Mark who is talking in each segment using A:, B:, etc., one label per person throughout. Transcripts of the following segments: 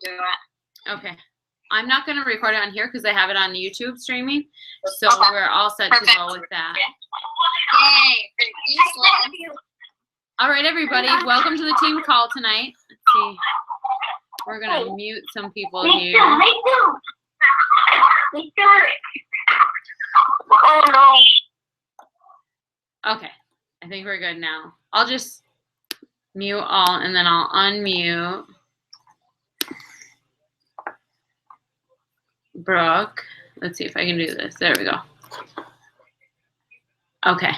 A: do it.
B: Okay. I'm not going to record it on here because I have it on YouTube streaming. So
A: Okay.
B: we're all set
A: Perfect.
B: to go with that.
A: Yay. Useless.
B: All right, everybody. Welcome to the team call tonight. Let's see. We're going to mute some people here.
A: Oh, no.
B: Okay. I think we're good now. I'll just mute all and then I'll unmute Brooke. Let's see if I can do this. There we go. Okay.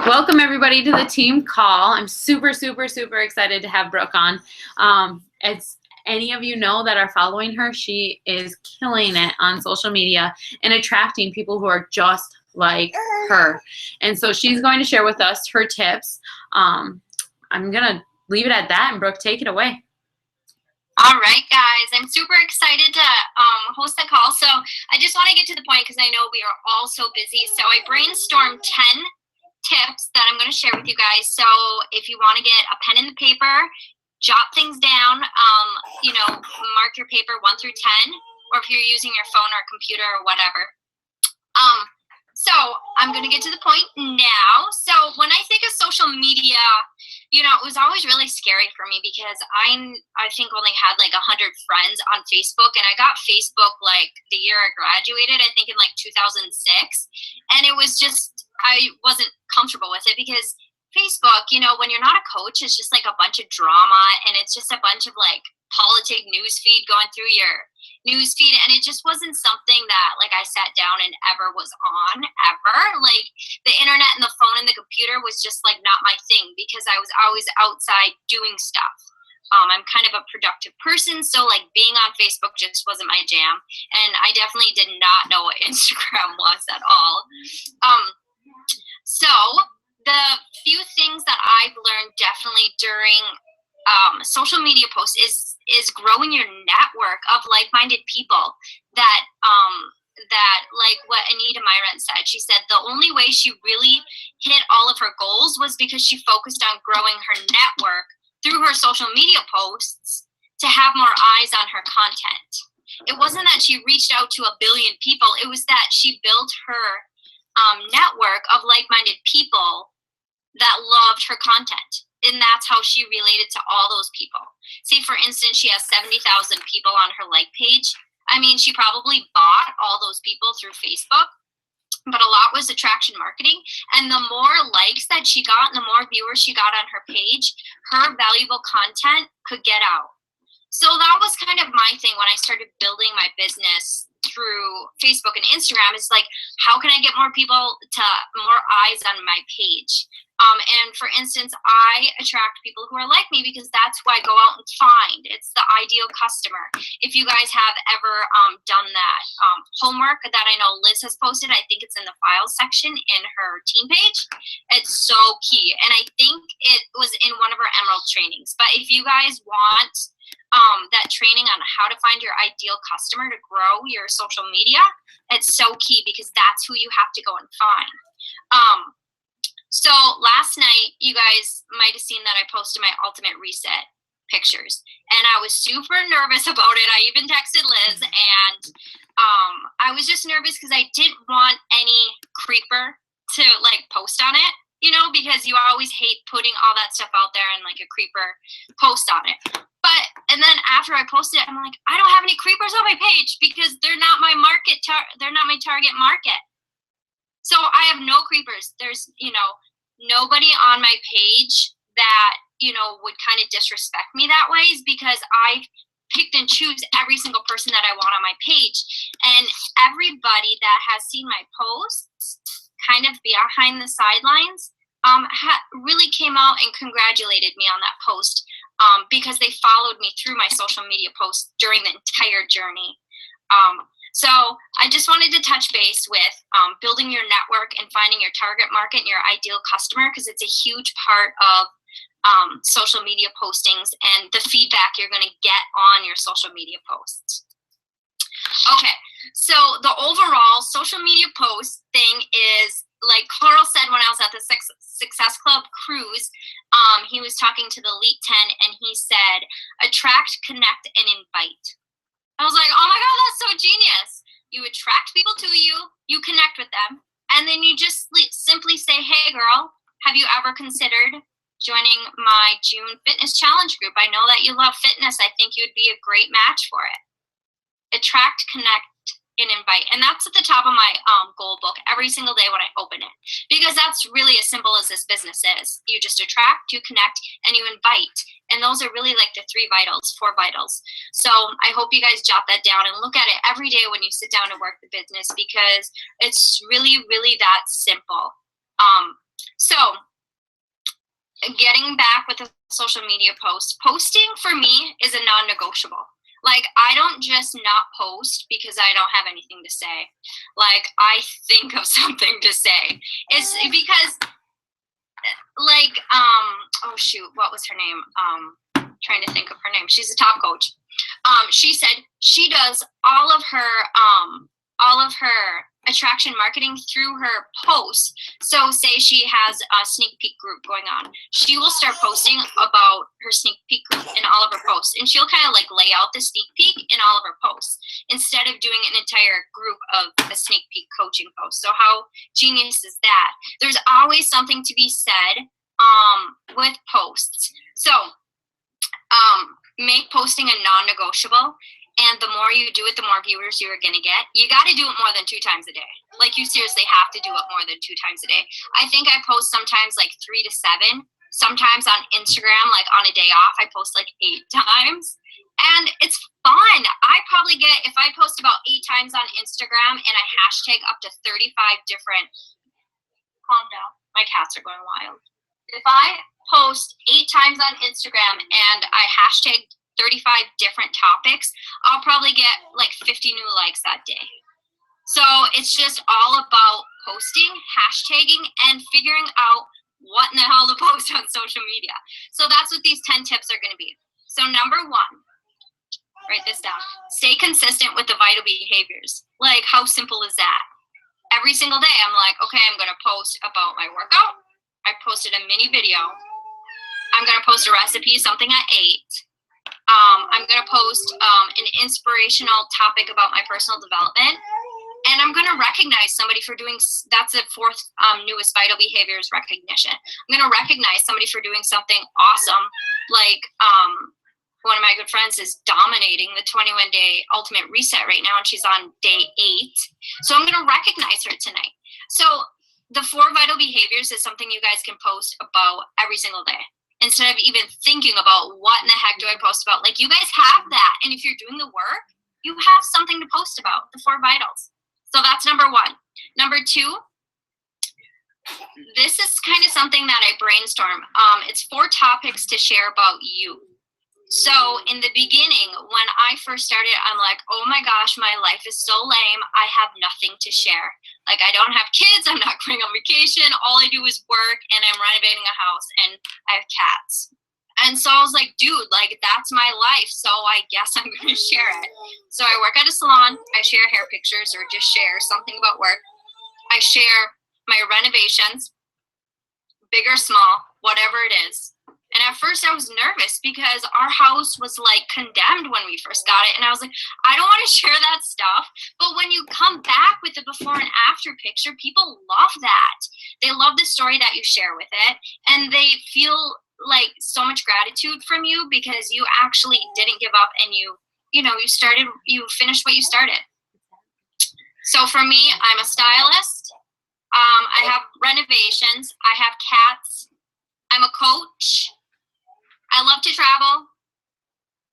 B: Welcome everybody to the team call. I'm super excited to have Brooke on. As any of you know that are following her, she is killing it on social media and attracting people who are just like her. And so she's going to share with us her tips. I'm gonna leave it at that, and Brooke, take it away.
A: All right, guys, I'm super excited to host the call. So I just want to get to the point because I know we are all so busy. So I brainstormed 10 tips that I'm going to share with you guys. So if you want to get a pen and the paper, jot things down, mark your paper 1 through 10, or if you're using your phone or computer or whatever. So I'm going to get to the point now. So when I think of social media, it was always really scary for me because I think only had like 100 friends on Facebook, and I got Facebook like the year I graduated, I think in like 2006. And it was just, I wasn't comfortable with it because Facebook, when you're not a coach, it's just like a bunch of drama, and it's just a bunch of like politic news feed going through your news feed, and it just wasn't something that like I sat down and ever was on ever. Like the internet and the phone and the computer was just like not my thing because I was always outside doing stuff. I'm kind of a productive person, so like being on Facebook just wasn't my jam, and I definitely did not know what Instagram was at all. So the few things that I've learned definitely during social media posts is growing your network of like-minded people that like what Anita Myron said. She said the only way she really hit all of her goals was because she focused on growing her network through her social media posts to have more eyes on her content. It wasn't that she reached out to 1 billion people. It was that she built her network of like-minded people that loved her content. And that's how she related to all those people. Say, for instance, she has 70,000 people on her like page. I mean, she probably bought all those people through Facebook, but a lot was attraction marketing. And the more likes that she got and the more viewers she got on her page, her valuable content could get out. So that was kind of my thing when I started building my business through Facebook and Instagram, is like, how can I get more people to more eyes on my page? And for instance, I attract people who are like me because that's who I go out and find. It's the ideal customer. If you guys have ever done that homework that I know Liz has posted, I think it's in the files section in her team page. It's so key. And I think it was in one of her Emerald trainings. But if you guys want that training on how to find your ideal customer to grow your social media, it's so key because that's who you have to go and find. So last night, you guys might have seen that I posted my ultimate reset pictures, and I was super nervous about it. I even texted Liz, and I was just nervous because I didn't want any creeper to like post on it, because you always hate putting all that stuff out there and like a creeper post on it. And then after I posted it, I'm like, I don't have any creepers on my page because they're not my market. They're not my target market. So I have no creepers. There's, nobody on my page that, would kind of disrespect me that way, is because I picked and choose every single person that I want on my page. And everybody that has seen my posts kind of behind the sidelines really came out and congratulated me on that post because they followed me through my social media posts during the entire journey. So I just wanted to touch base with building your network and finding your target market and your ideal customer, because it's a huge part of social media postings and the feedback you're going to get on your social media posts. Okay, so the overall social media post thing is like Carl said when I was at the Success Club cruise, he was talking to the Elite 10 and he said, attract, connect, and invite. I was like, oh my God, that's so genius. You attract people to you, you connect with them, and then you just simply say, hey girl, have you ever considered joining my June fitness challenge group? I know that you love fitness. I think you'd be a great match for it. Attract, connect, and invite. And that's at the top of my goal book every single day when I open it, because that's really as simple as this business is. You just attract, you connect, and you invite. And those are really like the 4 vitals. So I hope you guys jot that down and look at it every day when you sit down to work the business, because it's really, really that simple. So getting back with the social media posts, posting for me is a non-negotiable. Like, I don't just not post because I don't have anything to say. Like, I think of something to say. It's because, like, oh shoot, what was her name? Trying to think of her name. She's a top coach. She said she does all of her attraction marketing through her posts. So say she has a sneak peek group going on. She will start posting about her sneak peek group in all of her posts. And she'll kind of like lay out the sneak peek in all of her posts instead of doing an entire group of a sneak peek coaching post. So how genius is that? There's always something to be said with posts. So make posting a non-negotiable. And the more you do it, the more viewers you are going to get. You got to do it more than 2 times a day. Like, you seriously have to do it more than 2 times a day. I think I post sometimes like 3 to 7. Sometimes on Instagram, like on a day off, I post like 8 times. And it's fun. I probably get, if I post about 8 times on Instagram and I hashtag up to 35 different, calm down, my cats are going wild. If I post 8 times on Instagram and I hashtag 35 different topics, I'll probably get like 50 new likes that day. So it's just all about posting, hashtagging, and figuring out what in the hell to post on social media. So that's what these 10 tips are going to be. So number 1, write this down. Stay consistent with the vital behaviors. Like, how simple is that? Every single day I'm like, okay, I'm going to post about my workout. I posted a mini video. I'm going to post a recipe, something I ate. I'm going to post an inspirational topic about my personal development. And I'm going to recognize somebody for doing, that's the 4th newest vital behaviors, recognition. I'm going to recognize somebody for doing something awesome. Like one of my good friends is dominating the 21-day ultimate reset right now, and she's on day 8. So I'm going to recognize her tonight. So the 4 vital behaviors is something you guys can post about every single day, instead of even thinking about what in the heck do I post about. Like, you guys have that. And if you're doing the work, you have something to post about, the 4 vitals. So that's number 1. Number 2, this is kind of something that I brainstorm. It's 4 topics to share about you. So in the beginning, when I first started, I'm like, oh my gosh, my life is so lame. I have nothing to share. Like, I don't have kids. I'm not going on vacation. All I do is work, and I'm renovating a house, and I have cats. And so I was like, dude, like, that's my life. So I guess I'm going to share it. So I work at a salon. I share hair pictures or just share something about work. I share my renovations, big or small, whatever it is. And at first I was nervous because our house was like condemned when we first got it. And I was like, I don't want to share that stuff. But when you come back with the before and after picture, people love that. They love the story that you share with it. And they feel like so much gratitude from you because you actually didn't give up, and you finished what you started. So for me, I'm a stylist. I have renovations. I have cats. I'm a coach. I love to travel,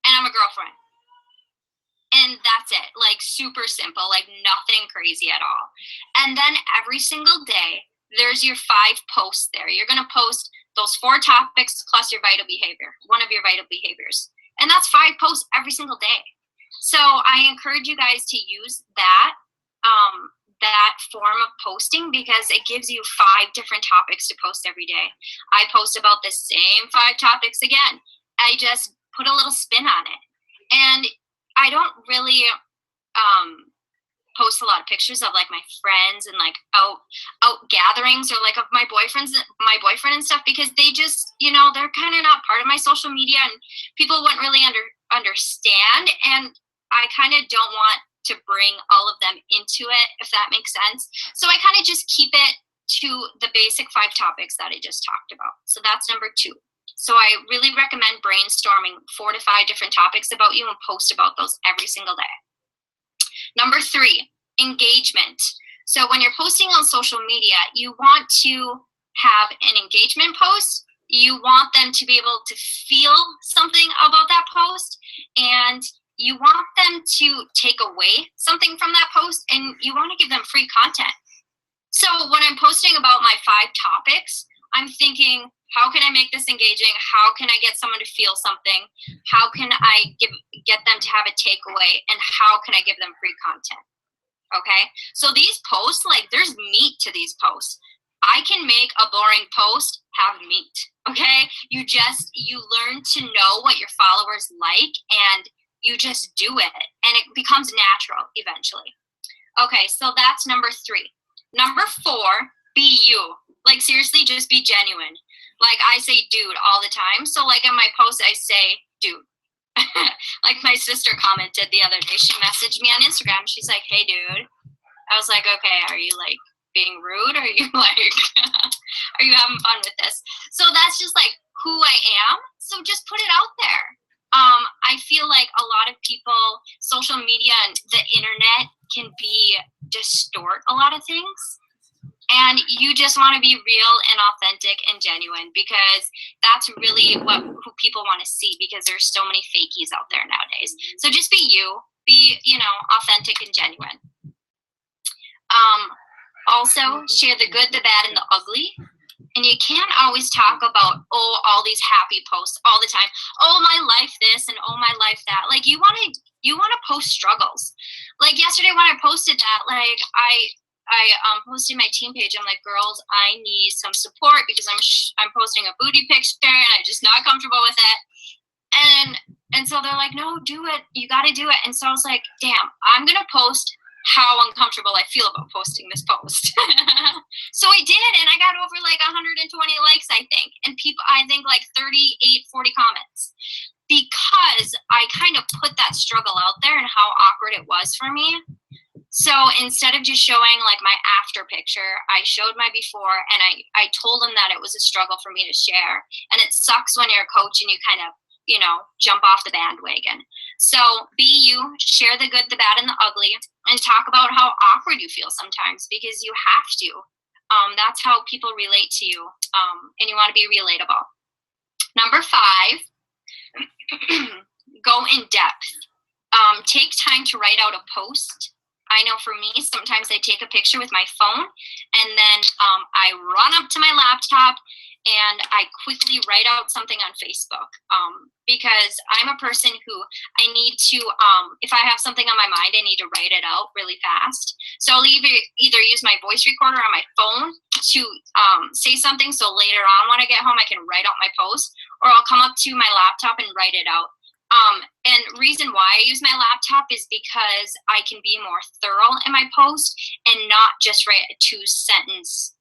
A: and I'm a girlfriend. And that's it. Like, super simple, like nothing crazy at all. And then every single day, there's your 5 posts there. You're going to post those 4 topics plus your vital behavior, one of your vital behaviors. And that's 5 posts every single day. So I encourage you guys to use that form of posting, because it gives you 5 different topics to post every day. I post about the same 5 topics again. I just put a little spin on it. And I don't really post a lot of pictures of like my friends and like out gatherings, or like of my boyfriend and stuff, because they just, they're kind of not part of my social media, and people wouldn't really understand, and I kind of don't want to bring all of them into it, if that makes sense. So I kind of just keep it to the basic 5 topics that I just talked about. So that's number 2. So I really recommend brainstorming 4 to 5 different topics about you and post about those every single day. Number 3, engagement. So when you're posting on social media, you want to have an engagement post. You want them to be able to feel something about that post, and you want them to take away something from that post, and you want to give them free content. So when I'm posting about my 5 topics, I'm thinking, how can I make this engaging? How can I get someone to feel something? How can I get them to have a takeaway? And how can I give them free content? Okay, so these posts, like, there's meat to these posts. I can make a boring post have meat, okay? You learn to know what your followers like, and you just do it, and it becomes natural eventually. Okay, so that's number 3. Number 4, be you. Like, seriously, just be genuine. Like, I say dude all the time. So, like, in my post, I say dude. Like, my sister commented the other day. She messaged me on Instagram. She's like, hey, dude. I was like, okay, are you, like, being rude? Or are you, like, are you having fun with this? So that's just, like, who I am. So just put it out there. I feel like a lot of people, social media and the internet can distort a lot of things. And you just want to be real and authentic and genuine, because that's really who people want to see, because there's so many fakies out there nowadays. So just be you, be, authentic and genuine. Also, share the good, the bad, and the ugly. And you can't always talk about, all these happy posts all the time. Oh, my life this, and oh, my life that. Like, you want to post struggles. Like, yesterday when I posted that, like, I posted my team page. I'm like, girls, I need some support, because I'm posting a booty picture and I'm just not comfortable with it. And so they're like, no, do it. You got to do it. And so I was like, damn, I'm going to post how uncomfortable I feel about posting this post. So I did, and I got over like 120 likes, I think. And I think like 40 comments, because I kind of put that struggle out there and how awkward it was for me. So instead of just showing like my after picture, I showed my before, and I told them that it was a struggle for me to share. And it sucks when you're a coach and you kind of, jump off the bandwagon. So be you, share the good, the bad, and the ugly, and talk about how awkward you feel sometimes, because you have to. That's how people relate to you, and you want to be relatable. Number 5, go in depth. Take time to write out a post. I know for me, sometimes I take a picture with my phone, and then I run up to my laptop and I quickly write out something on Facebook, because I'm a person who I need to, if I have something on my mind, I need to write it out really fast. So I'll either use my voice recorder on my phone to say something, so later on when I get home I can write out my post, or I'll come up to my laptop and write it out. And reason why I use my laptop is because I can be more thorough in my post and not just write a 2-sentence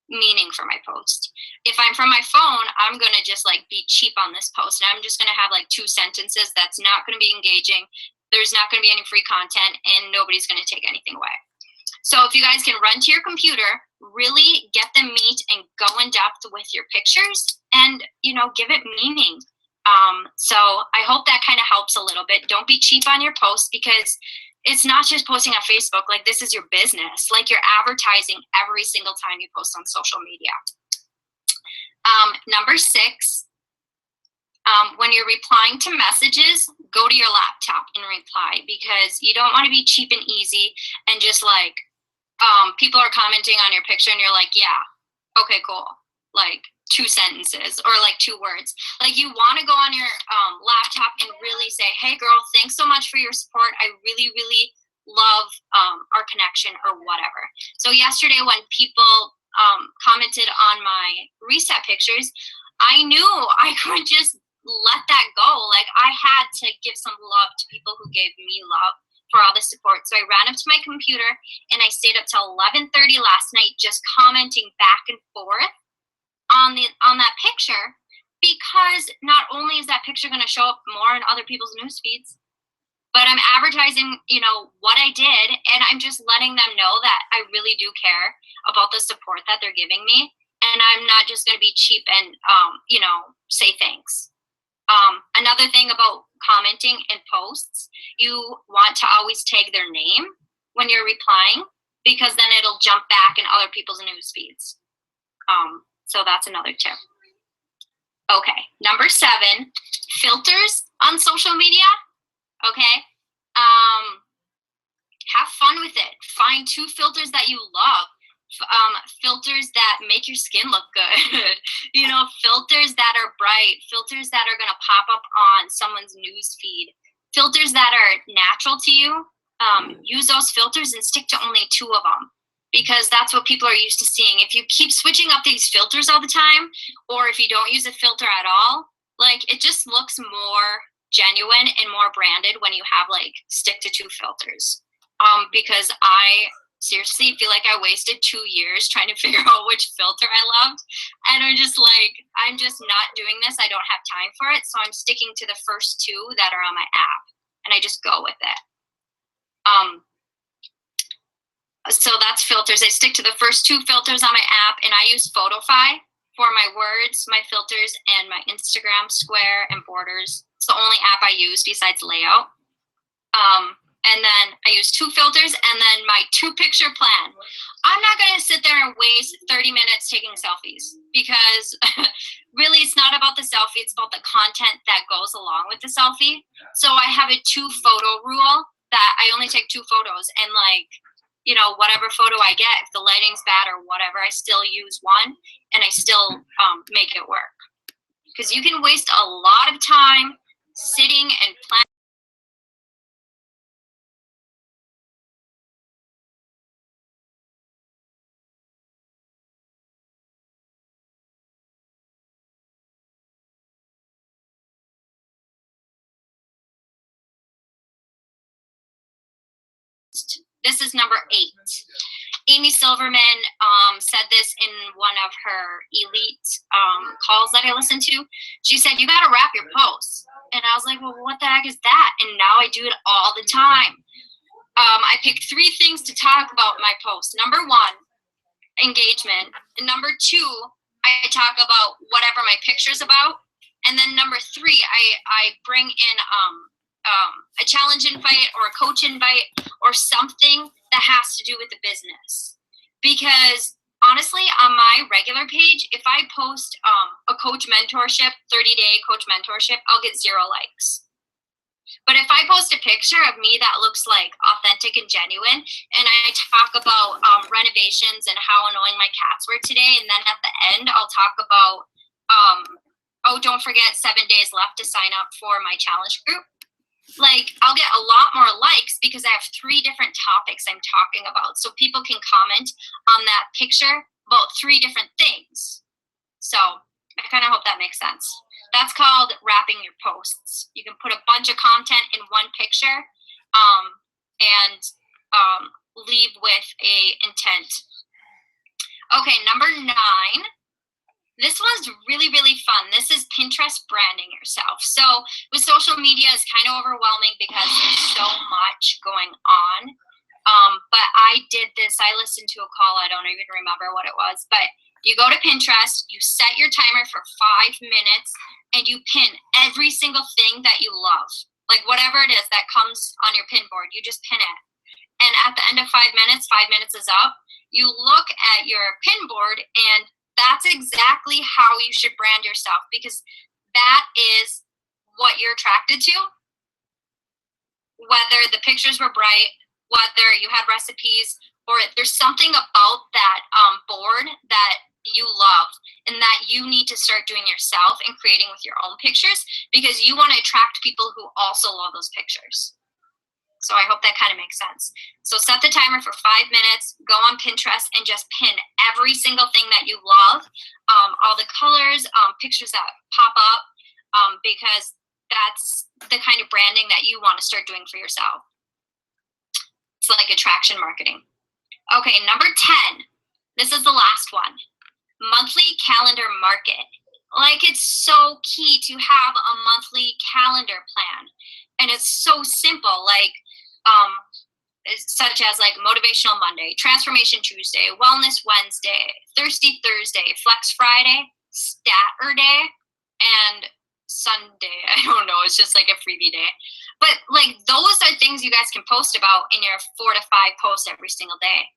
A: meaning for my post. If I'm from my phone, I'm going to just like be cheap on this post, and I'm just going to have like 2 sentences that's not going to be engaging. There's not going to be any free content, and nobody's going to take anything away. So if you guys can run to your computer, really get the meat and go in depth with your pictures, and give it meaning. So I hope that kind of helps a little bit. Don't be cheap on your posts, because it's not just posting on Facebook. Like, this is your business. Like, you're advertising every single time you post on social media. Number 6, when you're replying to messages, go to your laptop and reply, because you don't want to be cheap and easy and just like, people are commenting on your picture and you're like, yeah, okay, cool. Like 2 sentences or like 2 words. Like, you want to go on your laptop and really say, hey girl, thanks so much for your support. I really, really love our connection, or whatever. So yesterday when people commented on my reset pictures, I knew I could just let that go. Like, I had to give some love to people who gave me love, for all the support. So I ran up to my computer and I stayed up till 11:30 last night just commenting back and forth on that picture, because not only is that picture going to show up more in other people's news feeds, but I'm advertising, what I did, and I'm just letting them know that I really do care about the support that they're giving me, and I'm not just going to be cheap and, say thanks. Another thing about commenting in posts, you want to always tag their name when you're replying, because then it'll jump back in other people's news feeds. So that's another tip. Okay, number 7, filters on social media. Okay, have fun with it. Find 2 filters that you love. Filters that make your skin look good. Filters that are bright. Filters that are gonna pop up on someone's news feed. Filters that are natural to you. Use those filters and stick to only 2 of them, because that's what people are used to seeing. If you keep switching up these filters all the time, or if you don't use a filter at all, it just looks more genuine and more branded when you have stick to 2 filters. Because I seriously feel like I wasted 2 years trying to figure out which filter I loved, and I'm just not doing this. I don't have time for it, so I'm sticking to the first 2 that are on my app, and I just go with it. So that's filters. I stick to the first 2 filters on my app, and I use Photofy for my words, my filters, and my Instagram square and borders. It's the only app I use besides Layout. And then I use 2 filters, and then my 2-picture plan. I'm not going to sit there and waste 30 minutes taking selfies, because really it's not about the selfie, it's about the content that goes along with the selfie. So I have a 2-photo rule that I only take 2 photos, and whatever photo I get, if the lighting's bad or whatever, I still use one, and I still make it work. Because you can waste a lot of time sitting and planning. This is number 8. Amy Silverman said this in one of her elite calls that I listened to. She said, you got to wrap your posts. And I was like, well, what the heck is that? And now I do it all the time. I picked 3 things to talk about in my post. Number 1, engagement. And number 2, I talk about whatever my picture's about. And then number 3, I bring in a challenge invite or a coach invite or something that has to do with the business. Because honestly, on my regular page, if I post a coach mentorship, 30-day coach mentorship, I'll get 0 likes. But if I post a picture of me that looks authentic and genuine, and I talk about renovations and how annoying my cats were today, and then at the end I'll talk about, don't forget 7 days left to sign up for my challenge group, I'll get a lot more likes because I have 3 different topics I'm talking about. So people can comment on that picture about 3 different things. So I kind of hope that makes sense. That's called wrapping your posts. You can put a bunch of content in one picture and leave with a intent. Okay, number 9. This one's really, really fun. This is Pinterest branding yourself. So with social media, it's kind of overwhelming because there's so much going on. But I did this. I listened to a call. I don't even remember what it was. But you go to Pinterest, you set your timer for 5 minutes, and you pin every single thing that you love. Whatever it is that comes on your pin board, you just pin it. And at the end of 5 minutes, 5 minutes is up, you look at your pin board, and that's exactly how you should brand yourself, because that is what you're attracted to. Whether the pictures were bright, whether you had recipes, or there's something about that board that you love and that you need to start doing yourself and creating with your own pictures, because you want to attract people who also love those pictures. So I hope that kind of makes sense. So set the timer for 5 minutes, go on Pinterest and just pin every single thing that you love, all the colors, pictures that pop up, because that's the kind of branding that you want to start doing for yourself. It's like attraction marketing. Okay, number 10. This is the last one. Monthly calendar market. Like, it's so key to have a monthly calendar plan. And it's so simple, like, such as like Motivational Monday, Transformation Tuesday, Wellness Wednesday, Thirsty Thursday, Flex Friday, Saturday, and Sunday. I don't know, it's just like a freebie day. But like, those are things you guys can post about in your 4 to 5 posts every single day.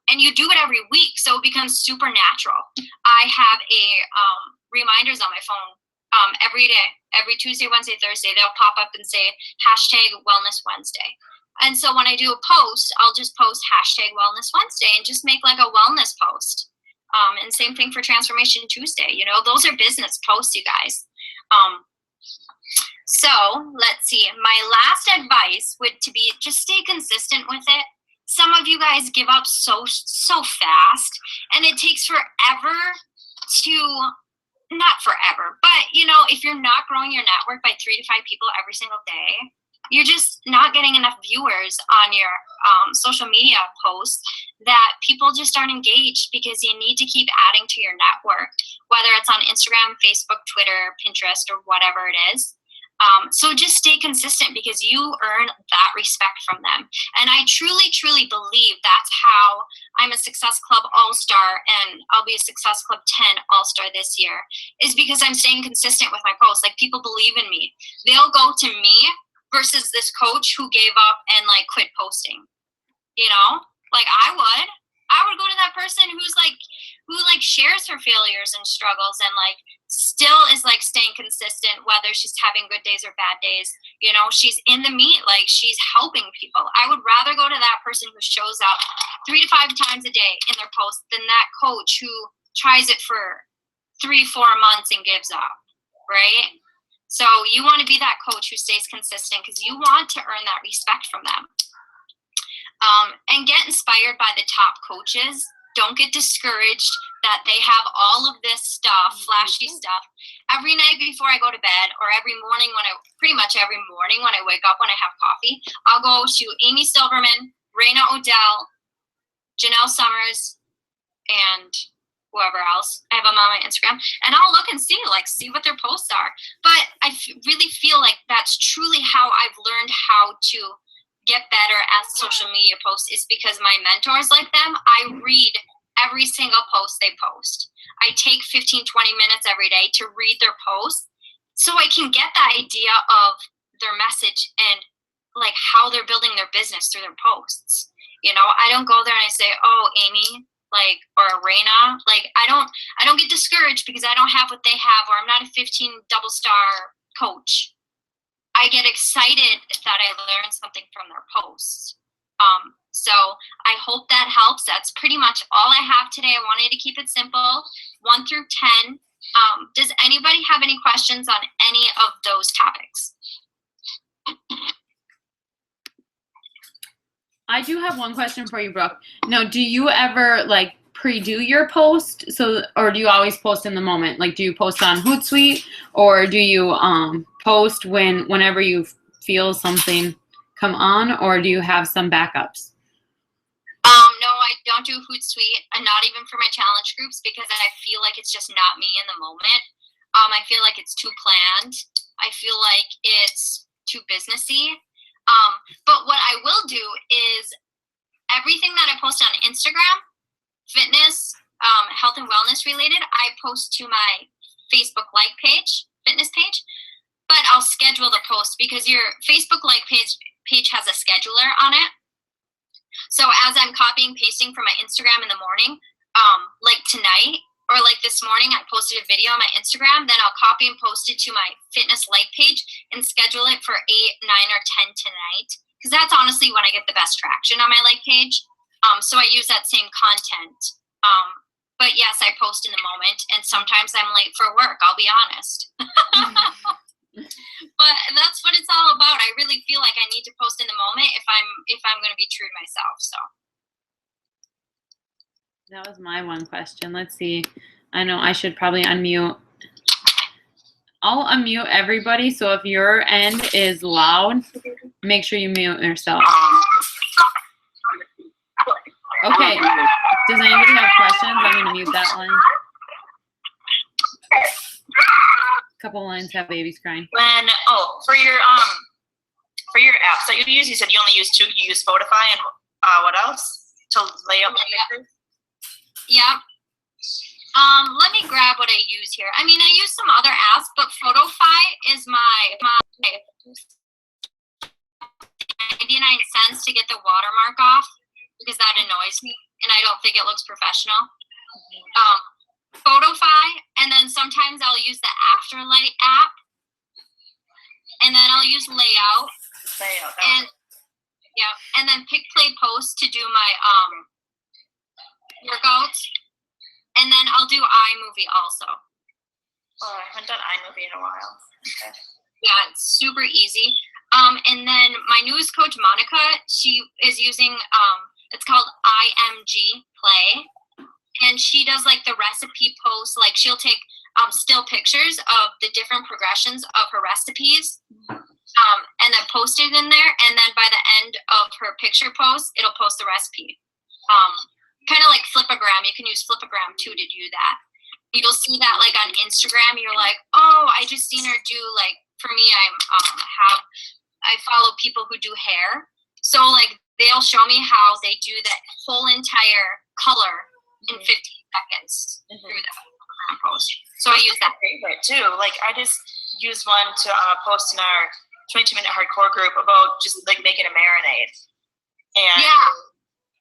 A: And you do it every week, so it becomes super natural. I have a reminders on my phone every day, every Tuesday, Wednesday, Thursday. They'll pop up and say hashtag Wellness Wednesday. And so when I do a post, I'll just post hashtag Wellness Wednesday and just make like a wellness post. And same thing for Transformation Tuesday. You know, those are business posts, you guys. So let's see. My last advice would to be just stay consistent with it. Some of you guys give up so fast, and it takes forever to, not forever, but you know, if you're not growing your network by 3 to 5 people every single day, you're just not getting enough viewers on your social media posts that people just aren't engaged, because you need to keep adding to your network, whether it's on Instagram, Facebook, Twitter, Pinterest, or whatever it is. So just stay consistent, because you earn that respect from them. And I truly, truly believe that's how I'm a Success Club All-Star, and I'll be a Success Club 10 All-Star this year, is because I'm staying consistent with my posts. Like, people believe in me. They'll go to me versus this coach who gave up and like quit posting. You know, like I would go to that person who shares her failures and struggles, and like still is like staying consistent, whether she's having good days or bad days. You know, she's in the meat, like she's helping people. I would rather go to that person who shows up 3 to 5 times a day in their post than that coach who tries it for 3-4 months and gives up, right? So you want to be that coach who stays consistent, because you want to earn that respect from them. And get inspired by the top coaches. Don't get discouraged that they have all of this stuff, flashy stuff. Every night before I go to bed, or pretty much every morning when I wake up, when I have coffee, I'll go to Amy Silverman, Raina Odell, Janelle Summers, and whoever else. I have them on my Instagram, and I'll look and see what their posts are. But I really feel like that's truly how I've learned how to get better at social media posts, is because my mentors like them, I read every single post they post. I take 15-20 minutes every day to read their posts, so I can get the idea of their message and like how they're building their business through their posts. You know, I don't go there and I say, oh, Amy, like, or Raina, like I don't get discouraged because I don't have what they have, or I'm not a 15 double star coach. I get excited that I learned something from their posts. So I hope that helps. That's pretty much all I have today. I wanted to keep it simple, 1 through 10. Does anybody have any questions on any of those topics?
B: I do have one question for you, Brooke. Now, do you ever like pre-do your post, or do you always post in the moment? Like, do you post on Hootsuite, or do you post whenever you feel something come on, or do you have some backups?
A: No, I don't do Hootsuite, and not even for my challenge groups, because I feel like it's just not me in the moment. I feel like it's too planned. I feel like it's too businessy. But what I will do is everything that I post on Instagram, fitness, health and wellness related, I post to my Facebook like page, fitness page, but I'll schedule the post, because your Facebook like page has a scheduler on it. So as I'm copying, pasting from my Instagram in the morning, like tonight, or like this morning, I posted a video on my Instagram, then I'll copy and post it to my fitness like page and schedule it for 8, 9, or 10 tonight. Because that's honestly when I get the best traction on my like page. So I use that same content. But yes, I post in the moment, and sometimes I'm late for work, I'll be honest. But that's what it's all about. I really feel like I need to post in the moment if I'm going to be true to myself. So
B: that was my one question. Let's see. I know I should probably unmute. I'll unmute everybody. So if your end is loud, make sure you mute yourself. Okay. Does anybody have questions? I'm gonna mute that line. A couple lines have babies crying.
C: For your apps that you use, you said you only use 2. You use Spotify and what else to lay out pictures?
A: Yeah. Let me grab what I use here. I mean, I use some other apps, but Photofy is my 99 cents to get the watermark off because that annoys me and I don't think it looks professional. Photofy, and then sometimes I'll use the Afterlight app, and then I'll use Layout. And yeah, and then Pick Play Post to do my workouts, and then I'll do iMovie also.
C: Oh, I haven't done iMovie in a while. Okay.
A: Yeah, it's super easy. And then my newest coach, Monica, she is using it's called IMG Play, and she does like the recipe posts. Like she'll take still pictures of the different progressions of her recipes. And then post it in there, and then by the end of her picture post, it'll post the recipe. Kind of like Flipagram. You can use Flipagram too to do that. You'll see that like on Instagram. You're like, oh, I just seen her do like. For me, I follow people who do hair, so like they'll show me how they do that whole entire color in 15 seconds through that Flipagram post. So I use that.
C: Favorite too. Like I just used one to post in our 22-minute hardcore group about just like making a marinade. And
A: yeah,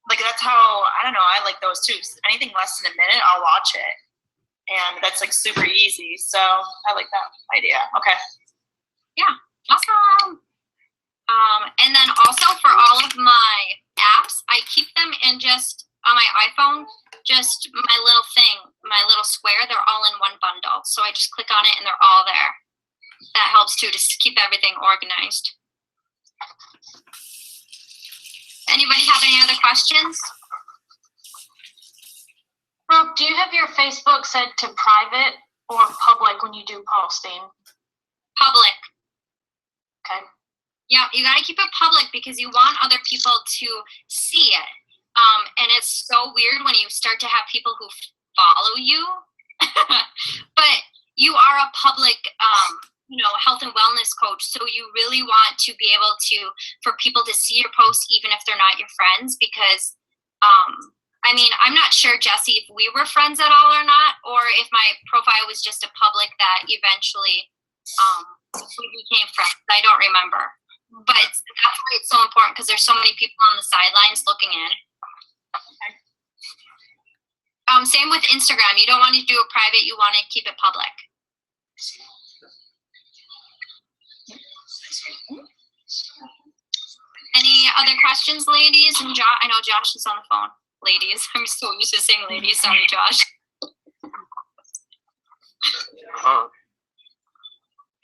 C: like that's how, I don't know, I like those too. Anything less than a minute, I'll watch it. And that's like super easy. So I like that idea. Okay.
A: Yeah, awesome. And then also for all of my apps, I keep them in just on my iPhone, just my little thing, my little square, they're all in one bundle. So I just click on it and they're all there. That helps too, to keep everything organized. Anybody have any other questions?
D: Brooke, do you have your Facebook set to private or public when you do posting?
A: Public.
D: Okay.
A: Yeah, you gotta keep it public because you want other people to see it. And it's so weird when you start to have people who follow you, but you are a public, health and wellness coach. So you really want to be able for people to see your posts, even if they're not your friends, because, I'm not sure, Jesse, if we were friends at all or not, or if my profile was just a public that eventually, we became friends. I don't remember. But that's why it's so important because there's so many people on the sidelines looking in. Same with Instagram. You don't want to do it private. You want to keep it public. Any other questions, ladies? And I know Josh is on the phone. Ladies. I'm so used to saying ladies. Sorry, Josh.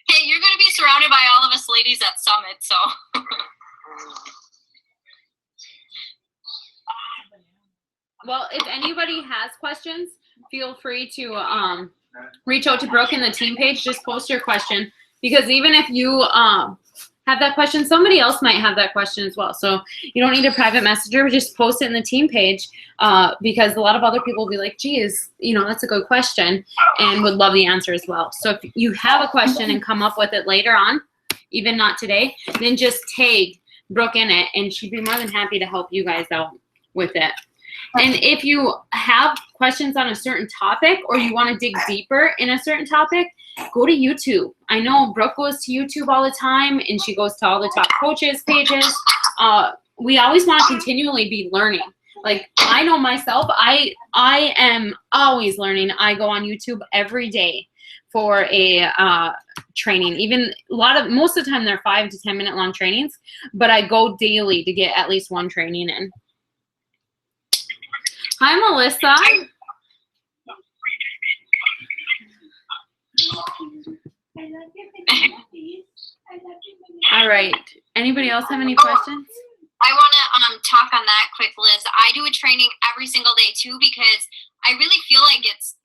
A: Hey, you're going to be surrounded by all of us ladies at Summit, so.
B: Well, if anybody has questions, feel free to reach out to Brooke in the team page. Just post your question, because even if you have that question, somebody else might have that question as well. So you don't need a private messenger. Just post it in the team page, because a lot of other people will be like, geez, that's a good question, and would love the answer as well. So if you have a question and come up with it later on, even not today, then just tag Brooke in it, and she'd be more than happy to help you guys out with it. And if you have questions on a certain topic, or you want to dig deeper in a certain topic, go to YouTube. I know Brooke goes to YouTube all the time, and she goes to all the top coaches pages. We always want to continually be learning. Like, I know myself, I am always learning. I go on YouTube every day for a training. Even most of the time they're 5 to 10 minute long trainings, but I go daily to get at least one training in. Hi, Melissa. All right. Anybody else have any questions?
A: I want to talk on that quick, Liz. I do a training every single day too, because I really feel like it's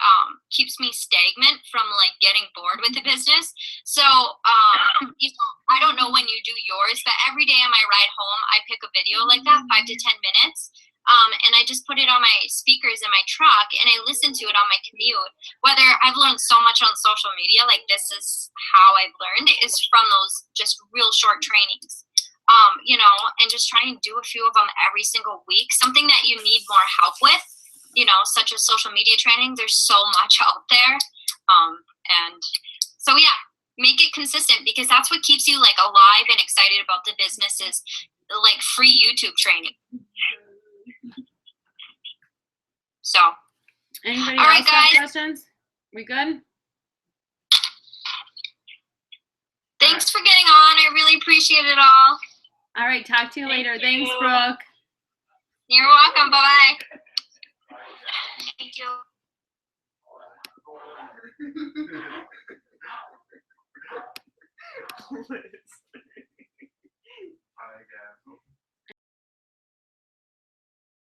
A: keeps me stagnant from like getting bored with the business. So I don't know when you do yours, but every day on my ride home, I pick a video like that, 5 to 10 minutes. And I just put it on my speakers in my truck and I listen to it on my commute. Whether I've learned so much on social media, like this is how I've learned, is from those just real short trainings. You know, and just try and do a few of them every single week. Something that you need more help with, you know, such as social media training. There's so much out there. And so, yeah, make it consistent because that's what keeps you like alive and excited about the business is like free YouTube training. So,
B: Anybody
A: all right,
B: else have
A: guys.
B: questions? We good?
A: Thanks for getting on. I really appreciate it all.
B: All right, talk to you later. Thanks, Brooke.
A: You're welcome. Bye-bye. Thank you.